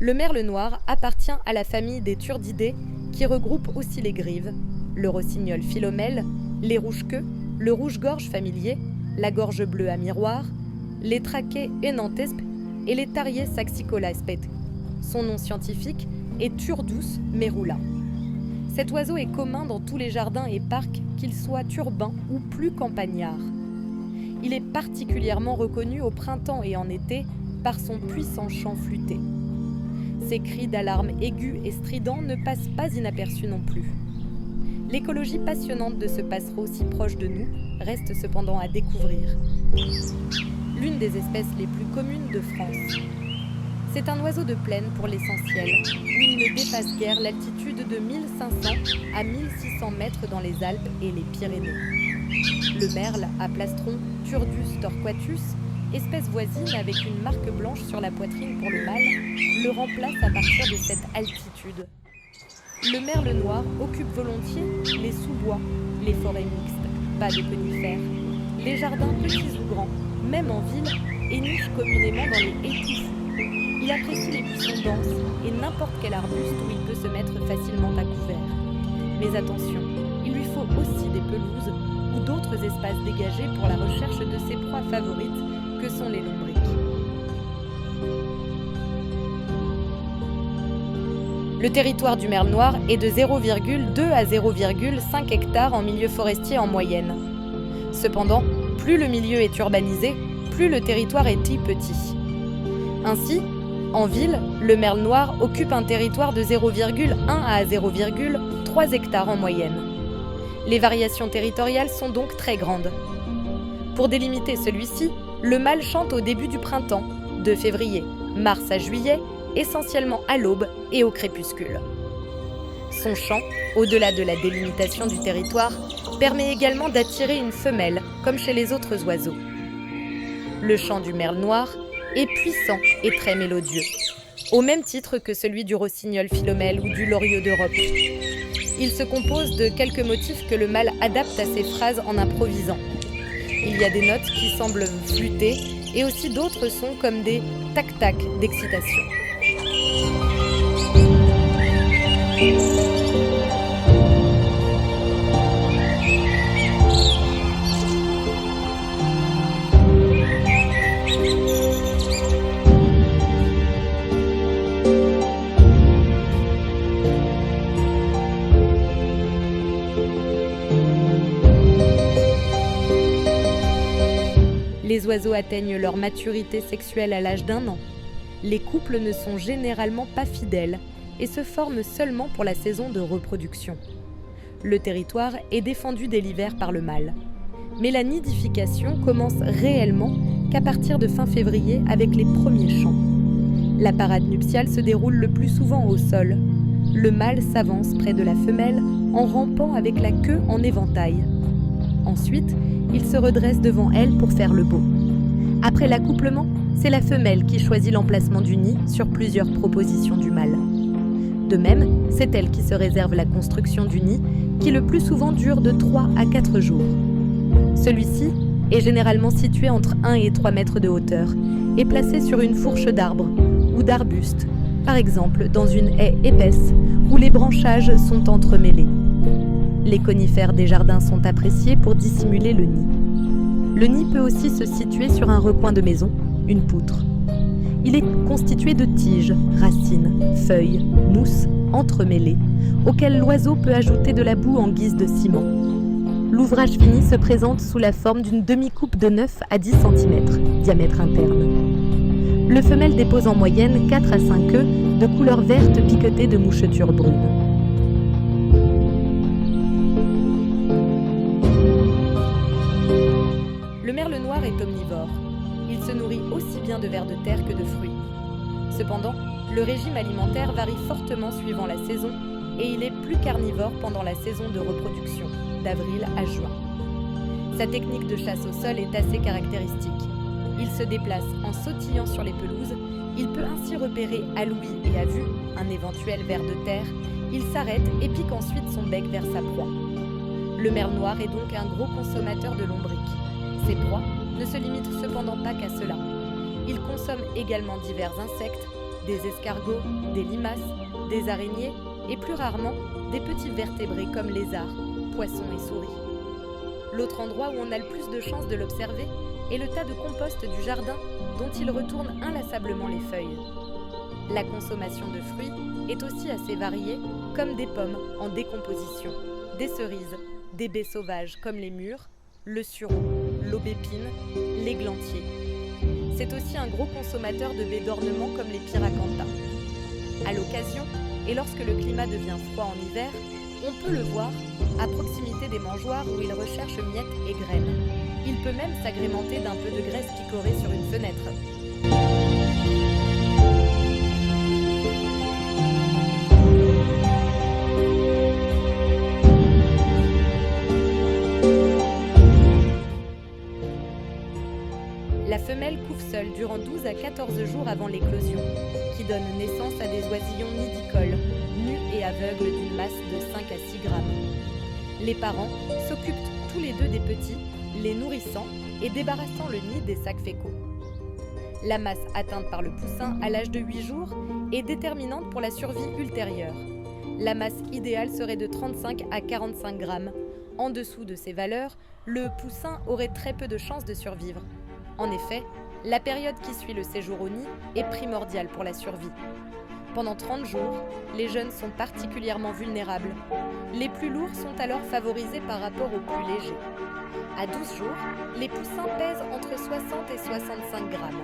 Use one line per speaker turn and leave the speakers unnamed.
Le merle noir appartient à la famille des turdidés qui regroupe aussi les grives, le rossignol philomèle, les rouges-queues, le rouge-gorge familier, la gorge bleue à miroir, les traquets enantespe et les tariers saxicolaspet. Son nom scientifique est Turdus merula. Cet oiseau est commun dans tous les jardins et parcs, qu'ils soient urbains ou plus campagnards. Il est particulièrement reconnu au printemps et en été par son puissant chant flûté. Ses cris d'alarme aigus et stridents ne passent pas inaperçus non plus. L'écologie passionnante de ce passereau si proche de nous reste cependant à découvrir. L'une des espèces les plus communes de France. C'est un oiseau de plaine pour l'essentiel, où il ne dépasse guère l'altitude de 1500 à 1600 mètres dans les Alpes et les Pyrénées. Le merle à plastron Turdus torquatus, espèce voisine avec une marque blanche sur la poitrine pour le mâle, le remplace à partir de cette altitude. Le merle noir occupe volontiers les sous-bois, les forêts mixtes, pas de conifères, les jardins petits ou grands, même en ville, et niche communément dans les haies touffus. Il apprécie les buissons denses et n'importe quel arbuste où il peut se mettre facilement à couvert. Mais attention, il lui faut aussi des pelouses ou d'autres espaces dégagés pour la recherche de ses proies favorites que sont les lombrics. Le territoire du merle noir est de 0,2 à 0,5 hectares en milieu forestier en moyenne. Cependant, plus le milieu est urbanisé, plus le territoire est petit. Ainsi, en ville, le merle noir occupe un territoire de 0,1 à 0,3 hectares en moyenne. Les variations territoriales sont donc très grandes. Pour délimiter celui-ci, le mâle chante au début du printemps, de février, mars à juillet, essentiellement à l'aube et au crépuscule. Son chant, au-delà de la délimitation du territoire, permet également d'attirer une femelle, comme chez les autres oiseaux. Le chant du merle noir est puissant et très mélodieux, au même titre que celui du rossignol philomèle ou du loriot d'Europe. Il se compose de quelques motifs que le mâle adapte à ses phrases en improvisant. Il y a des notes qui semblent flûter et aussi d'autres sons comme des tac-tac d'excitation. Les oiseaux atteignent leur maturité sexuelle à l'âge d'1 an. Les couples ne sont généralement pas fidèles et se forment seulement pour la saison de reproduction. Le territoire est défendu dès l'hiver par le mâle. Mais la nidification commence réellement qu'à partir de fin février avec les premiers chants. La parade nuptiale se déroule le plus souvent au sol. Le mâle s'avance près de la femelle en rampant avec la queue en éventail. Ensuite, il se redresse devant elle pour faire le beau. Après l'accouplement, c'est la femelle qui choisit l'emplacement du nid sur plusieurs propositions du mâle. De même, c'est elle qui se réserve la construction du nid, qui le plus souvent dure de 3 à 4 jours. Celui-ci est généralement situé entre 1 et 3 mètres de hauteur et placé sur une fourche d'arbres ou d'arbustes, par exemple dans une haie épaisse où les branchages sont entremêlés. Les conifères des jardins sont appréciés pour dissimuler le nid. Le nid peut aussi se situer sur un recoin de maison, une poutre. Il est constitué de tiges, racines, feuilles, mousses entremêlées, auxquelles l'oiseau peut ajouter de la boue en guise de ciment. L'ouvrage fini se présente sous la forme d'une demi-coupe de 9 à 10 cm, diamètre interne. Le femelle dépose en moyenne 4 à 5 œufs de couleur verte piquetée de mouchetures brunes. Le merle noir est omnivore. Il se nourrit aussi bien de vers de terre que de fruits. Cependant, le régime alimentaire varie fortement suivant la saison et il est plus carnivore pendant la saison de reproduction, d'avril à juin. Sa technique de chasse au sol est assez caractéristique. Il se déplace en sautillant sur les pelouses, il peut ainsi repérer à l'ouïe et à vue un éventuel ver de terre, il s'arrête et pique ensuite son bec vers sa proie. Le merle noir est donc un gros consommateur de lombrics. Ses proies ne se limitent cependant pas qu'à cela. Il consomme également divers insectes, des escargots, des limaces, des araignées et plus rarement des petits vertébrés comme lézards, poissons et souris. L'autre endroit où on a le plus de chances de l'observer est le tas de compost du jardin dont il retourne inlassablement les feuilles. La consommation de fruits est aussi assez variée, comme des pommes en décomposition, des cerises, des baies sauvages comme les mûres, le sureau, l'aubépine, l'églantier. C'est aussi un gros consommateur de baies d'ornement comme les pyracantha. À l'occasion, et lorsque le climat devient froid en hiver, on peut le voir à proximité des mangeoires où il recherche miettes et graines. Il peut même s'agrémenter d'un peu de graisse picorée sur une fenêtre. La femelle couve seule durant 12 à 14 jours avant l'éclosion, qui donne naissance à des oisillons nidicoles, nus et aveugles d'une masse de 5 à 6 grammes. Les parents s'occupent tous les deux des petits, les nourrissant et débarrassant le nid des sacs fécaux. La masse atteinte par le poussin à l'âge de 8 jours est déterminante pour la survie ultérieure. La masse idéale serait de 35 à 45 grammes. En dessous de ces valeurs, le poussin aurait très peu de chances de survivre. En effet, la période qui suit le séjour au nid est primordiale pour la survie. Pendant 30 jours, les jeunes sont particulièrement vulnérables. Les plus lourds sont alors favorisés par rapport aux plus légers. À 12 jours, les poussins pèsent entre 60 et 65 grammes.